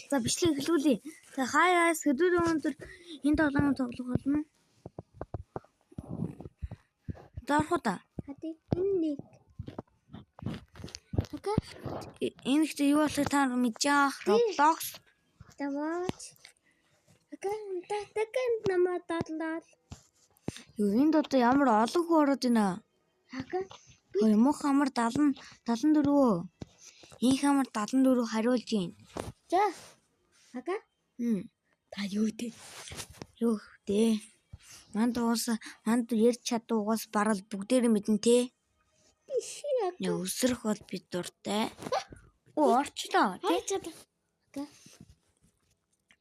За бичлэг эхлүүлье. За хаяа сэдвүүд өнөөдөр энэ тоглоом тоглох болно. Дарах та. Хати энэ нэг. Окей. Энэ ихтэй юу болохыг та мэдэж Roblox. Даваач. Окей. Тэгэн намайг дадлаа. Юу энд одоо ямар олон хүн ороод байна. Окей. Мөх хамар 74. Энэ хамар 74 хариулж гин. За. Окей. Та юу дээ? Юу дээ? Манд ярьж чадуугаас барал бүгдээрээ мэднэ те. Яа өсрөх бол бид дуртай. Орчлоо тий. Окей.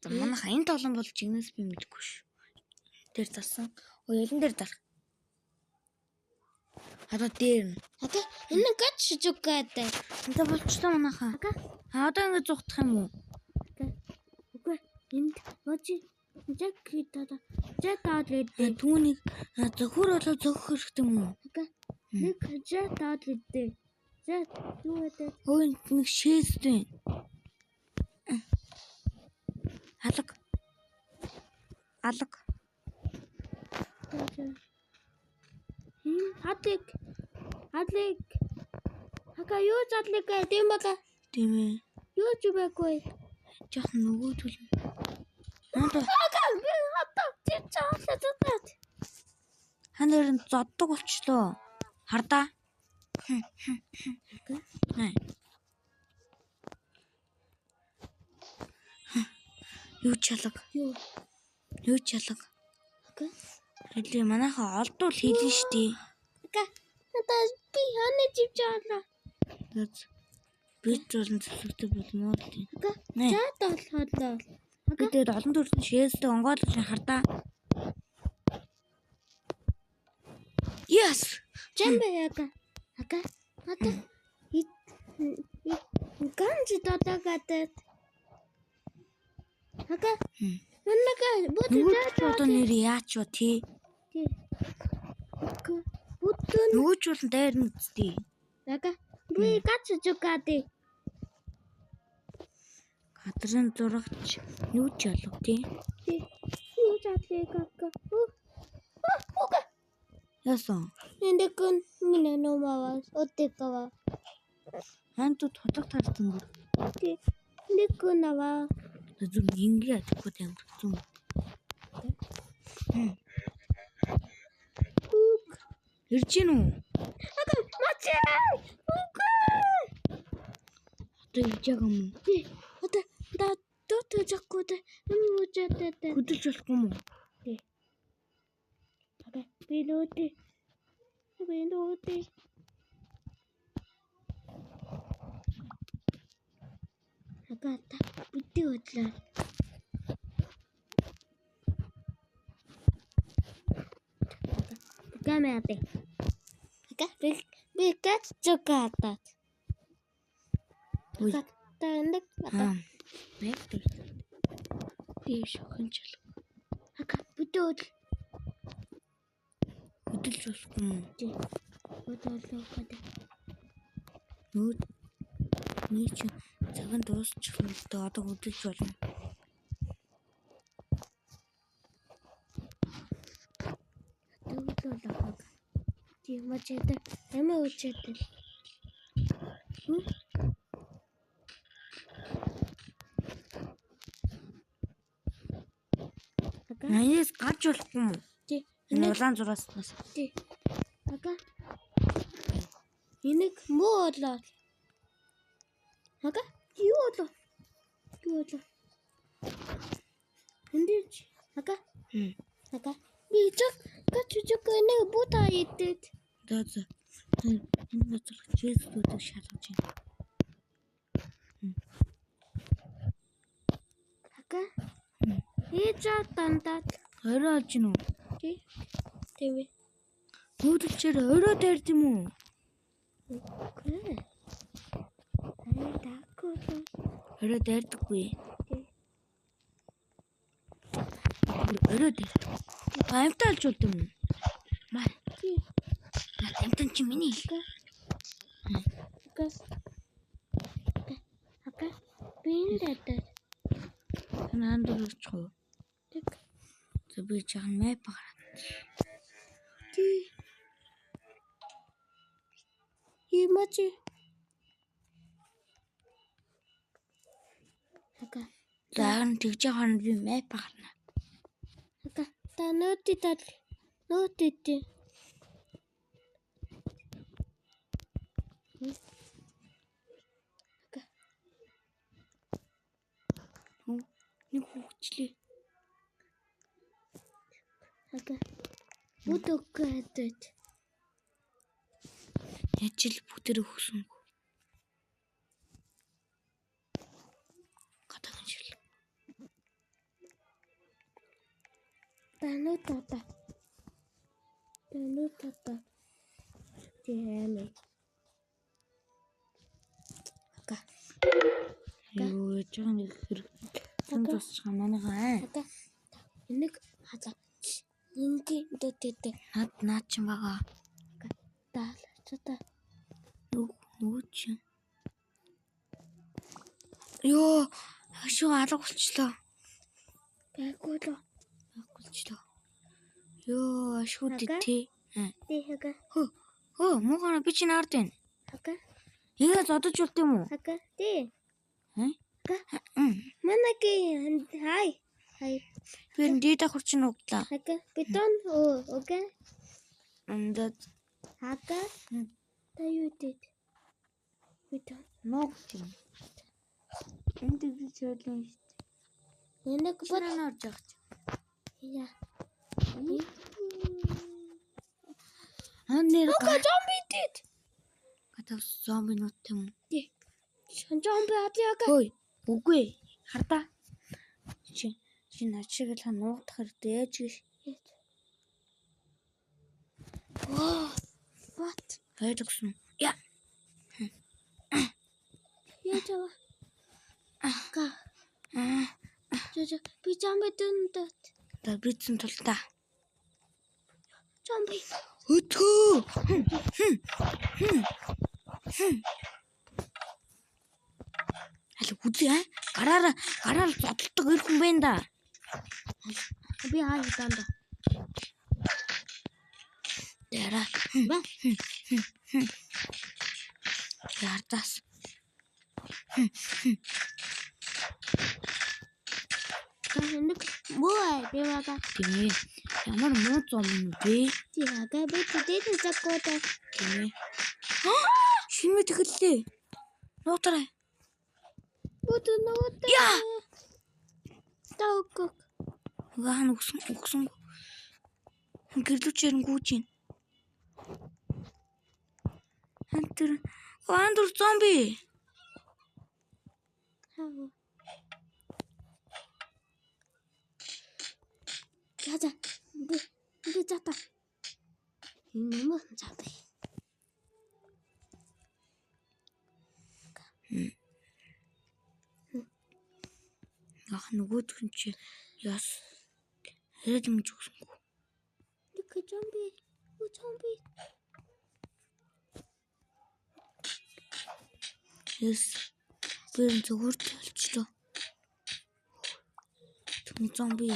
За манайх энэ тоглоом бол чигнэс би мэдгүй ш. Тэр зарсан. Ялан дээр зарах. Одоо дээр. Окей. Энэ гэж шижүгтэй. Энtä болчлоо манайхаа. Окей. Одоо ингэ зүгтах юм уу? Окей. Энд очи. Жакитада. Жатаад лээ. Түүнийг зөвхөр болоо зөөх хэрэгтэй юм уу? Окей. Нэг жатаад лээ. Жат юу гэдэг? Ой нэг шээстэй. Алаг. Адлик. Хака юу задлик гэдэм бага. Тийм ээ. Юу ч байхгүй. Жах нөгөө түл. Хака би хатаа чичаалаа. Ханаар зоддог болчлоо. Хардаа. Юу чалга? Юу чалга? Окей. Хэдий манайхаа олдвол хийлэн штий. Окей. Надаа би ханаа чичаалаа. Би ч болон зөвлөгтэй болмоо л тийм. Окей. Жаад болхоолоо. Би тэгээд олон төрлийн шээстэй онгойлгож хардаа. Yes. Жамбэ яга. Окей. Хата. Ганж датагатай. Окей. Маннага бүгд одоо нэр яач вэ тий? Окей. Бүтэн Нөгөөч болон дайр нь үстэй. яга. Би гач жугаадэ. Гадрын зурагч юу ч ялга тий? Юу жаадлыг ага. Окей. Яасан? Эндекэн минь номавас оттекава. Хант тодох тарсан гэр. Тий. Эндекэн нава. Зүг ингээ атахгүй юм зүг. Ирж гин үү? Ага, мачаа. Одоо ирж байгаа юм уу? Тий. Одоо дото жаккууд юм үжэтэй. Хөдөлж болохгүй юм уу? Тий. Ага, би нөтэ. Ага, та бити өдлөө. Гамяатэ. Ага, би гач жугаатаа. Ой. Та эндек. Бэктэр. Би шохон чал. Ага, бити өдөл. Хөдөлж болохгүй юм уу? Тий. Өдөөлөө гэдэг. Нэг ч цагаан дуусчих юм даа одоо хөдөлж болно. Өдөөлөө. Тий, мачаа. Амаа үчээтэй. Наяас гарч болохгүй юм уу? Тий. Энэ улаан зураас бас. Тий. Ага. Энийг муу болоо. Ага. Юу болоо? Эндэж. Ага. Ага. Би гач нэг бутаа идэт. За. Энэ бодлого чэсүүдийг шалгаж байна. Ага. Ээжаа дандаад Орой олж гин үү? тий. Тэвэ. Хөдөлчээр орой дайрд юм уу? Окей. Тако. Орой дайрдаггүй. Тий. Орой дайрд. Амтаа олж болд юм уу? Маа. Тий. Амтан чи миний. Ага. Би энэ Наан дөрөвчгүй. Тэг. За би жаахан мэп гараад. Ти. Имачи. Ага. Заахан тэгж яхан би мэп гарна. Ага. Та нөтөд. Нөтөд. Ага. Нэг хүчлээ. Ага. Будоккатэт. Яжил бүтэр өгсөн. Гадагш шил. Танутата. Тийм. Ага. Юу жаа нэг хэрэг. Сэн тусч манайгаа. Ага. Энийг хазаа. Ингийн дэтэт. Наад ч юм байгаа. Даалцата. Нүү чи. Йоо, ашиг алга болчлоо. Байгуулаа. Болчлоо. Йоо, ашиг Ага. тий. Тий хага. Хөө, муухай би чи наард байна. Хага. Ингээ зодож болт юм уу? Хага. Тий. Хэ? Хага. Мм. Манаки хай. Хай. Би дээд давхар чинь углаа. Хага. Бетон. Оо, окей. Эндээ Хага. Таюутэд. Бетон. ног чинь. Энд би чөлөө шүү дээ. Энийг бод. Норж явах чи. Яа. Нэр Ага, зомбитэд. гадаа зомбинууд юм. Тий. Зомби атяга. Хөөе. Үгүй. Хардаа. Чи начиг л нуугдах хэрэгтэй яаж гэж. Оо. What? Хайргсан. Яа. Яа чава. Ага. Жожо би зомби дүндэт. Та бицэн тултаа. Зомби. Өтгөө. Аль үзээ. Гараар зодтолдог ир хүн байна да. Би хаалтаанда. Яра. Ба. Ярдас. Энийг муу бивага. Гэмээ. Ямар муу зом юм бэ? Тиага би тэтэд закота. Гэмээ. Шинэ тэгэллээ. Нуутраа. Бут нот. Яа. Таок. Угаан өгсөн. Гэрлүүчээр гүйж байна. Андур зомби. Хаа. Яа. Би зата. Нэмэ зата. Ах нөгөөдх нь чи яс хэрэг юм өгсөнгүй. Нэг зомби. Зомби. Яс. Тэр зөвхөн толчлоо. Түн зомби.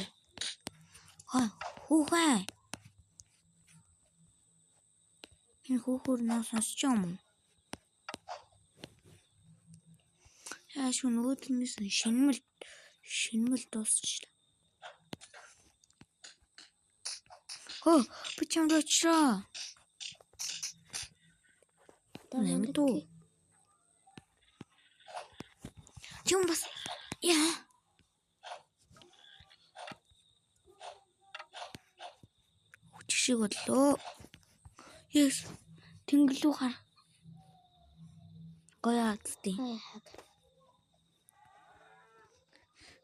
Хүүхэй. Энэ хүүхөр нас сонсч юм уу? Яаш нөгөөднөөс шинмэл дуусчлаа. Хөө, би чамд очроо. Нэмэ дүү. Чам бас яа. Үчиг боллоо. Yes. Тэнглүү хар. Гоёа зүтэй. Хаа.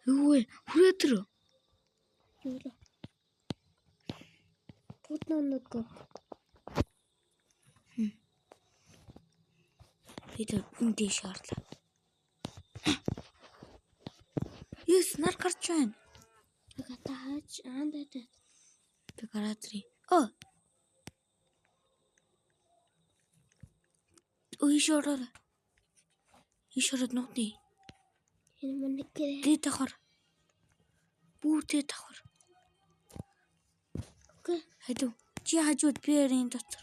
Юу вэ? Хүрээдэр. Юу. Путноног. Бид үндэ шаарлаа. Yes, нар гарч байна. Тагатаач аандад. Би гараадри. Оо. Ишороо нууди. Энэ мөн нэг. Дээд давхар. Бүртээ давхар. Окей. Хайдуу. Чи хажууд би ярийн дотор.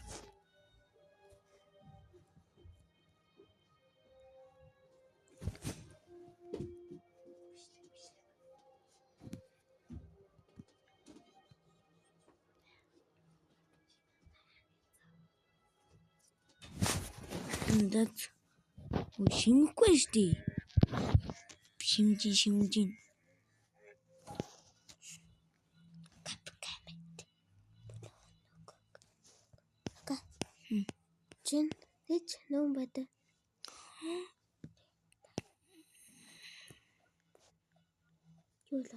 Эндээ шимэхгүй штий. Шимжин. Чин гэж нүүн байдаг. Юу л.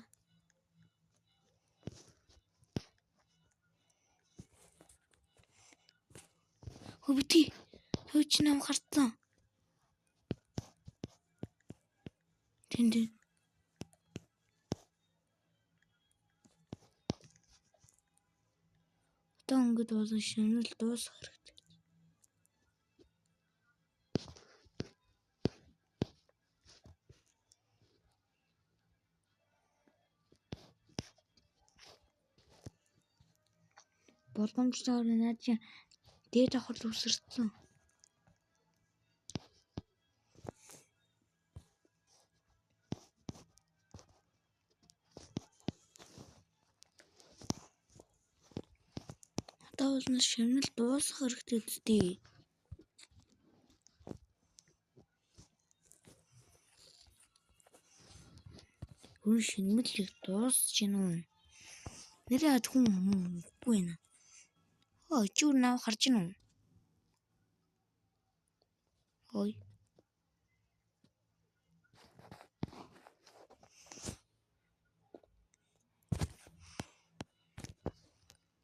Хөвти. Хөөч нам хартсан. Тэнд. Одоо ингээд болон шинэл дуусах хэрэгтэй. Боломжтой наад чи дээд давхар үсэрсэн. Одоо бол шинэл дуусах хэрэгтэй үстэй. Хүн шинэлийг дуусч гинэ үү? Нэрээ хүн үгүй нэ. Чүр нав харж гинэ үү? Ой.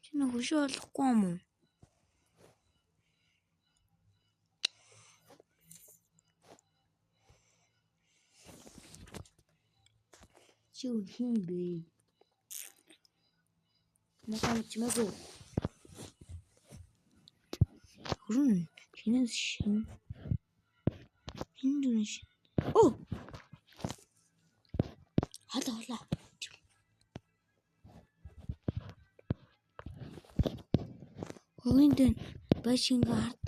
Чиний хөшөө болохгүй юм уу? Чүр хин бэ? Насаа чимээгүй. Хүрэн чиний шин. Хиндүн шин. Оо. Хола. Хөөндөн башинга хард.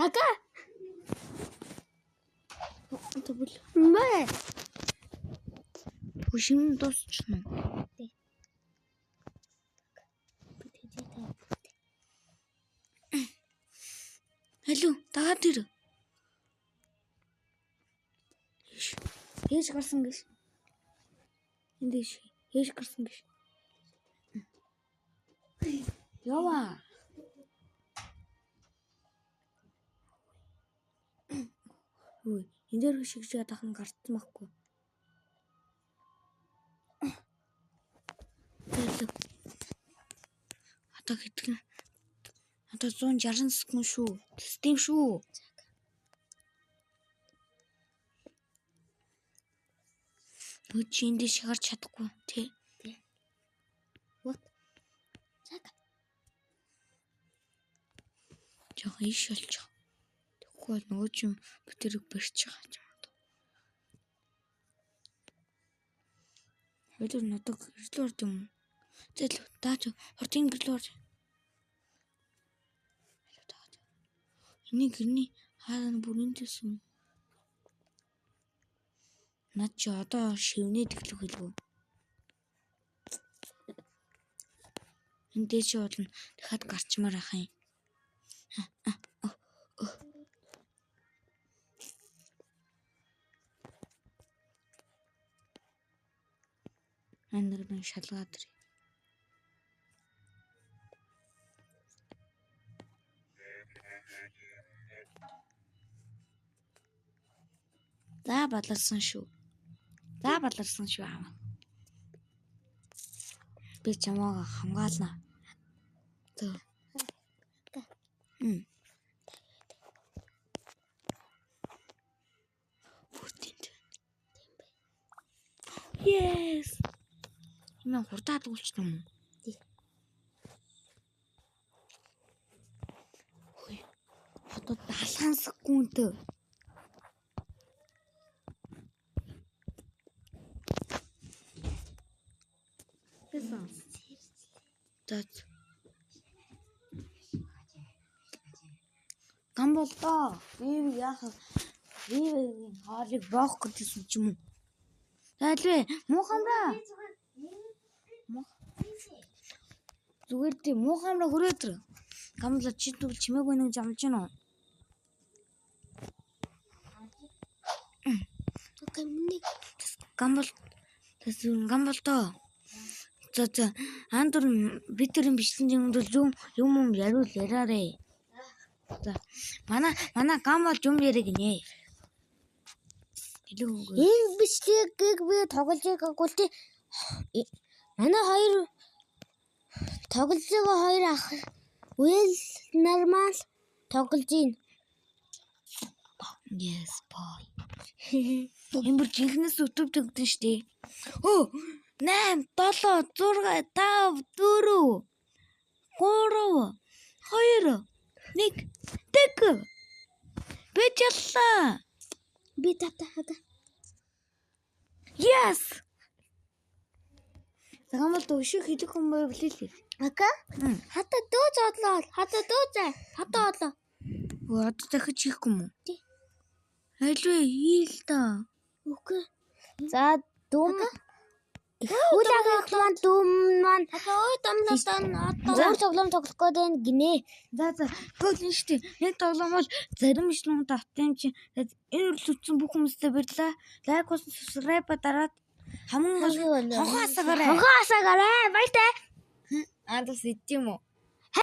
Ага. Тэгвэл Мэ. хөшин дуусчихна. Алуу, дагаад ир. Ээж гарсан гэж. Эндэж ээж гарсан гэж. Ява. Үй, энэ дээр шиг дахин гарцсан байхгүй. Одоо хэдэн. Одоо 160 секунд шүү. Систем шүү. Нөө чи эндээ шигарч чадахгүй тий. Вот. Чак. Жоо иш болчих. Тэгэхгүй нөгөө чи битэрэг барьж байгаа юм. Хэдүүр надад гэрлүүр юм. Зэл даач хортын гэрлүүр. Энийг гэрний хаана бүрэнтэйс юм. Над чи одоо шивнээд иглэх хэлгүй. Эндээ чи болно дахиад гарчмаар ах юм. Андрын шалгаад ир. За баларсан шүү. Аав. Би чамайг хамгаална. Зөө. Yes. Чимээ хурдаад уулч юм уу? Тий. Хөөе. Одоо далхансахгүй өнтөө. Тэсэн. Тэт. Гамбол доо. Би яах вэ? Би хаалыг боох гэсэн ч юм уу? Тайлбар муухамраа. Зүгээр тийм муухамраа хүрээдэр. Гамбол чи тэгвэл чимээгүй нэг жамж гинэ үү? Окей миний Гамбол тэс гамбол доо. За андур бид тэрийн бичлэн юм юм яриул яраарэ. За манай гамбол юм ярэ гинэ. энэ бичлэгийг би тоглож байгаагүй тий. Манай хоёр тоглож байгаа хоёр ах үйл нормал тоглож байна. Yes boy. Эмбэр жинхнээс өтөв тэгдэн штэ. Өө 8 7 6 5 4 3 2 1 тэг. Бэжэлла. Би тата. Yes. Загамал дөшөө хэлэх юм байв лээ. Ака? Хата дөөж одлоо. Хата дөөж. Хата одлоо. Одоо дахиж хийхгүй юм уу? Тий. Айлвэ хийл та. Окей. За дүм. Хүлээгээд маань дүм маань. Ой домнотон одоо. Өөр тоглоом тоглох гээд байна гинэ. За гол нь штэ. Нэг тоглоом бол зарим шлүүн давтын чи энэ үлдсэн бүх хүмүүстээ баярлаа. Лайк болсон subscribe дараад хамгийн гол хонхоосаагаарай. Хонхоосаагаарай. Баяртай. Андас идэм үү?